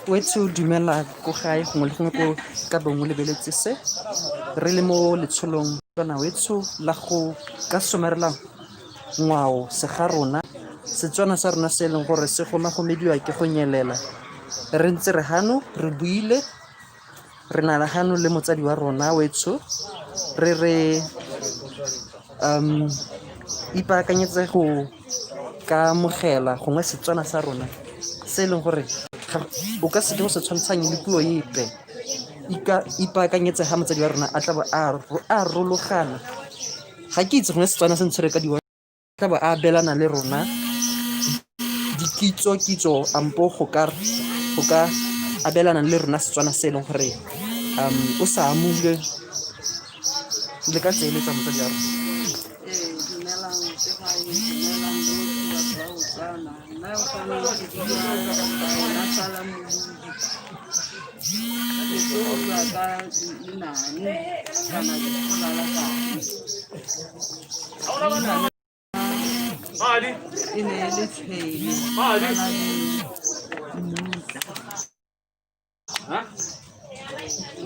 Wetso dumela ko gae gongwe le gongwe ko ka bongwe lebeletse se re le mo letsholong kana wetso la go ka somerela ngwao se ga rona Setswana sa rona se e leng gore se gomediwa ke go nyelela re ntse re hano re buile re na le hano le motsadi wa rona wetso re ipaakanyetse go ka amogela gongwe Setswana sa rona se e leng gore o ka se go se tshwantshanye le puo epe ipaakanyetse ga motsadi wa rona a tla ba a rologana ga ke itse gongwe Setswana se ntshwere ka diwa tla ba a belana le rona kitso ampo go ka abelana le rona Setswana se e leng gore o sa amule le ka tseeletsa motsadi wa rona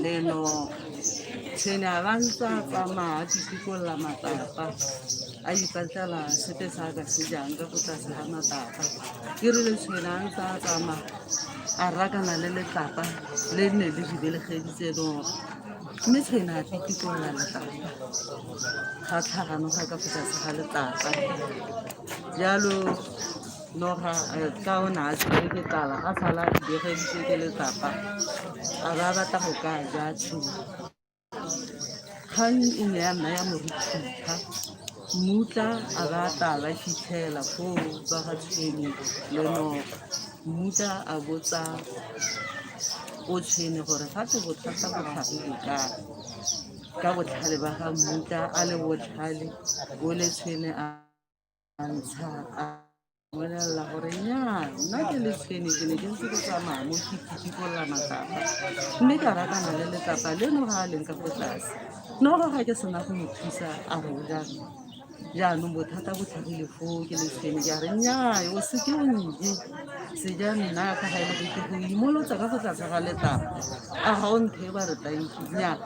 Leno tshene avanza tsamaya tikolla matapa a ipatlela sepe sa ka se jang ka go tlase ga matapa ke rile tshene a ntse a tsamaya a rakana le letlapa le ne le di belegeditse noga mme tshene a tikolla letlapa ga tlhagano ga ka go tlase ga letlapa jalo noga ka ona a tshwere ke tlala a sala a begeditse ke letlapa a ba batla go ka ja tshimo kgang e ne ya nna ya moruthutha mmutla a ba tala fitlhela foo ba ga tshwene le noga mmutla a botsa o tshwene gore gape bothata bo tlhagile ka botlhale ba ga mmutla a le botlhale o le tshwene a ntsha a bolelela gore nnyaa nna ke le tshwene ke ne ke ntse ke tsamaya mo kitikolla matlapa mme ka rakana le letlapa le noga a leng ka go tlase noga ga ke sena go mo thusa a re jaanong bothata bo tlhagile foo ke le tshwene ke a re nnyaa o seke o nje seja nna ka ga ele ke go imolotsa ka go tlase ga letlapa a ga o nthe ba re tanki nnyaa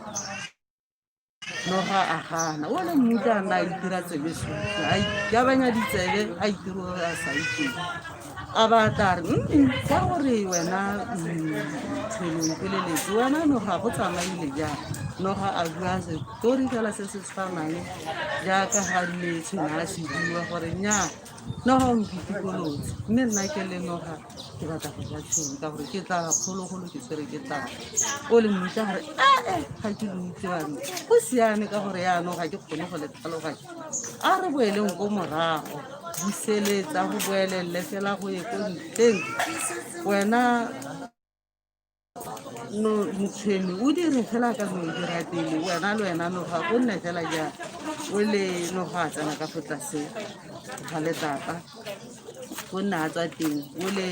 noga a gana o le mmutla nna a itira tsebe sutu a ikabanya ditsebe a itiro a sa itseng a batla re ka gore wena tshweneng peleletse wena noga go tsamaile jang noga a bua setori fela se se tshwanang jaaka ga le tshwene a se bua gore nnyaa noga o mpitikolotse mme nna ke le noga ke batla go ja tshwene ka gore ke tlala kgologolo ke tshwere ke tlala o le mmutla gore ga ke le itse bane go siane ka gore yaanong ga ke kgone go le tlhaloganya a re boeleng ko morago buseletsa go boelelle fela go ye ko ntleng wena motshweni o dire fela ka no dira pele wena le wena noga go nne fela ja o le noga a tsena ka go tlase ga letlapa go nna a tswa teng o le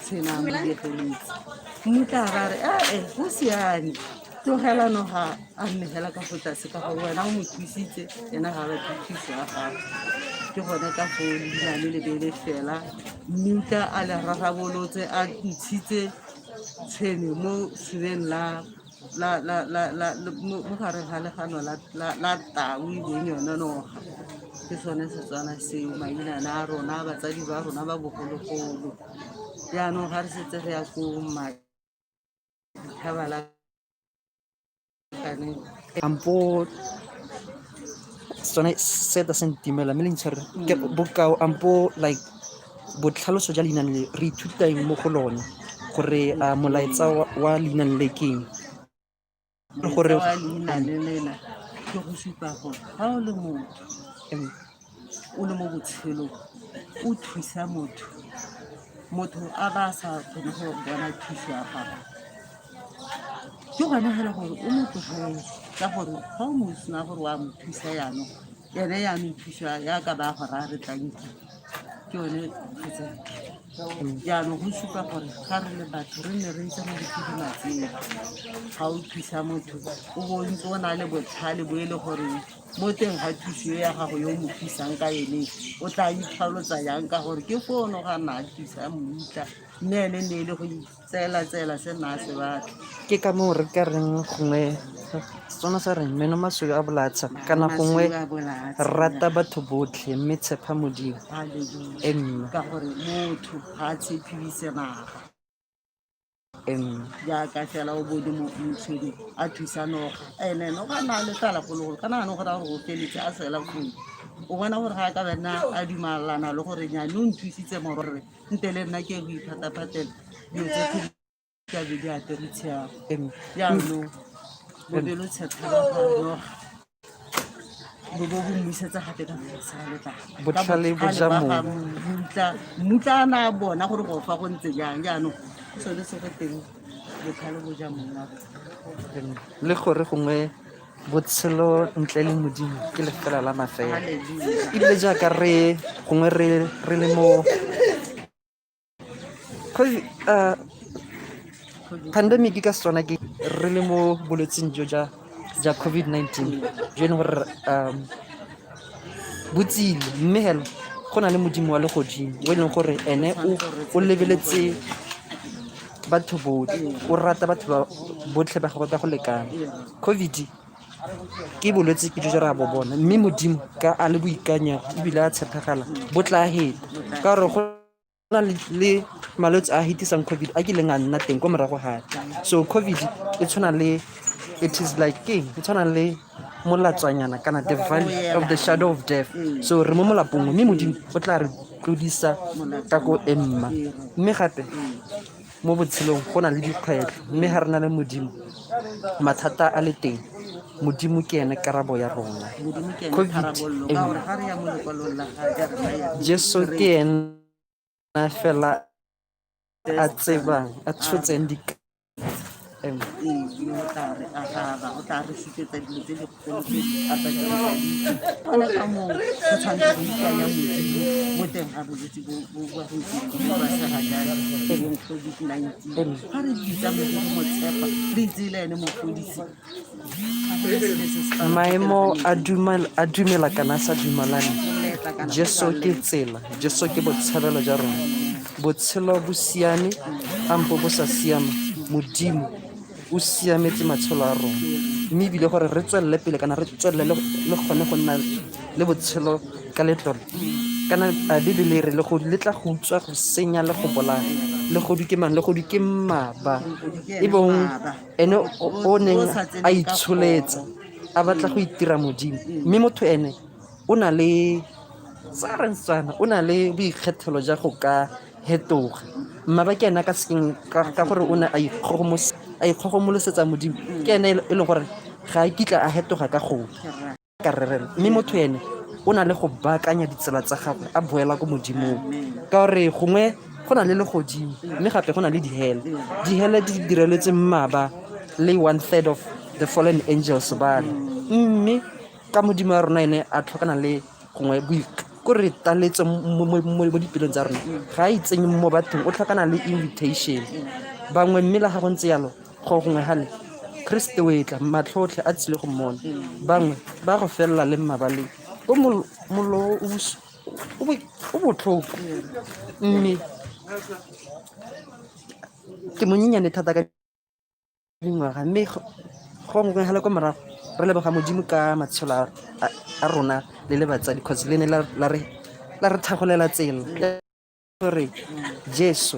tshwena mo diegeletse mmutla ba re go siane tlogela noga a nne fela ka go tlase ka gore wena o mo thusitse ena ga ba thuso ya gago ke gone ka foo leina le lebele fela mmutla a le rarabolotse a ntshitse tshwene mo sebeng mo gare ga legano la tau e beng yone noga ke sone Setswana seo mainana a rona batsadi ba rona ba bogologolo jaanong ga re setse re ya ko dithabala ampo sone se ta sentimela mme le ntshware ke bokao ampo like botlhaloso ja leina le re ithutang mo go lone gore molaetsa wa leina le keng gore wa leina le lela ke go supa gore ga o le motho o le mo botshelong o thusa motho a ba sa kgone go bona thuso ya gago ke gona fela gore o mo tlogele ka gore ga o mo sena gore wa mo thusa yaanong ene yaanong thuso ya ka ba go ra re tanki ke yone tse jaanong go supa gore ga re le batho re ne re ntse mo dikidimatseng ga o thusa motho o bontse o na le botlhale bo e le gore mo teng ga thuso ya gago yo o mo thusang ka ene o tla itlhalotsa yang ka gore ke fono ga na a thusa mmutla mme ene ne e le go itseela se nna a se batla ke ka moo re ka reng gongwe setswana sa reng meno masweu a bolatsha kana gongwe rata batho botlhe mme tshepa modimo Hallelujah. Ka gore motho ga a tshepiwe senaga jaaka fela o bone mo motšhedi a thusa noga ene noga na le tlala gologolo ka naane gore a gore go feletse a sela kgone o bona gore ga a ka bena a dumalana le gore nyane o nthusitse morore nte le nna ke go iphataphatela dilo tse ka be di apere tshiago jaanong bobelo tshetlhanoga bo bo mmusetsa gape ka sa letlalo botlhale bo ja mmutla a na bona gore go fa go ntse jang jaanong ke sone se go teng botlhale bo ja monna le gore gongwe botshelo ntle le modimo ke lefela la mafela ebile jaaka re gongwe re le mo pandemic ka setswana ke re le mo bolwetseng jo ja COVID-19 jo e leng gore botsile mme hela go na le modimo wa legodimo o e leng gore ene o lebeletse batho botlhe o rata batho botlhe ba gagwe ba go lekana COVID ke bolwetse ke jo re a bo bona mme modimo ka a le boikanyego ebile a tshepegala bo tla heta ka gore go na le malwetse a hitisang COVID a kileng a nna teng ko morago gae so COVID e tshwana le it is like king e tshwana le molatswanyana kana the valley of the shadow of death so re mo molapong mme modimo o tla re tlodisa ka ko emma mme gape mo botshelong go na le dikgwetlho mme ga re na le modimo mathata a le teng modimo ke ene karabo ya rona Jesu ke ena fela a tsebang a tshotseng o tla re supetsa dilo tse dikgolo tse a ona ka moo go tshwanetse go ikanya modimo mo teng ga bolwetse bo ba segajang COVID-19 ga re bitsa modimo mo tshepa re itsele ene mofodisi maemo a dumela kana a sa dumelane Jesu ke tsela Jesu ke botshelo jwa rona botshelo bo siame ampo bo sa siama modimo o siametse matshelo a rona mme ebile gore re tswelele pele kana re tswelele le gone go nna le botshelo ka letlole kana a bibele re le go letla go utswa go senya le go bolaya le go dikemang le go dikemaba e bong ene o neng a itsholetsa a batla go itira modimo mme motho ene o na le tsana o na le boikgethelo ja go ka hetoga mmaba ke ena ka sekeng ka gore o ne a ikgogomolosetsa modimo ke ene e leng gore ga a kitla a hetoga ka go ka rerela mme motho ene o na le go baakanya ditsela tsa gagwe a boela ko modimong ka gore gongwe go na le legodimo mme gape go na le dihele di direletse mmaba le 1/3 of the fallen angels bana mme ka modimo wa rona ene a tlhokana le gongwe ko re taletso mo dipelong tsa rona ga a itsenye mo bathong o tlhokana le invitation bangwe mme la ga go ntse yalo go gongwe gale kriste o etla matlhotlhe a tsile go mmona bangwe ba go felela le mmabaleng o molo o botlhoko mme ke monyenyane thata ka dingwaga mme go gongwe gale ko morago re leboga modimo ka matshelo a rona le le batsadi cause le ne la re thagolela tsela gore Jesu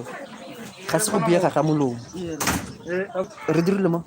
ga se go buega ga molomo re dirile mo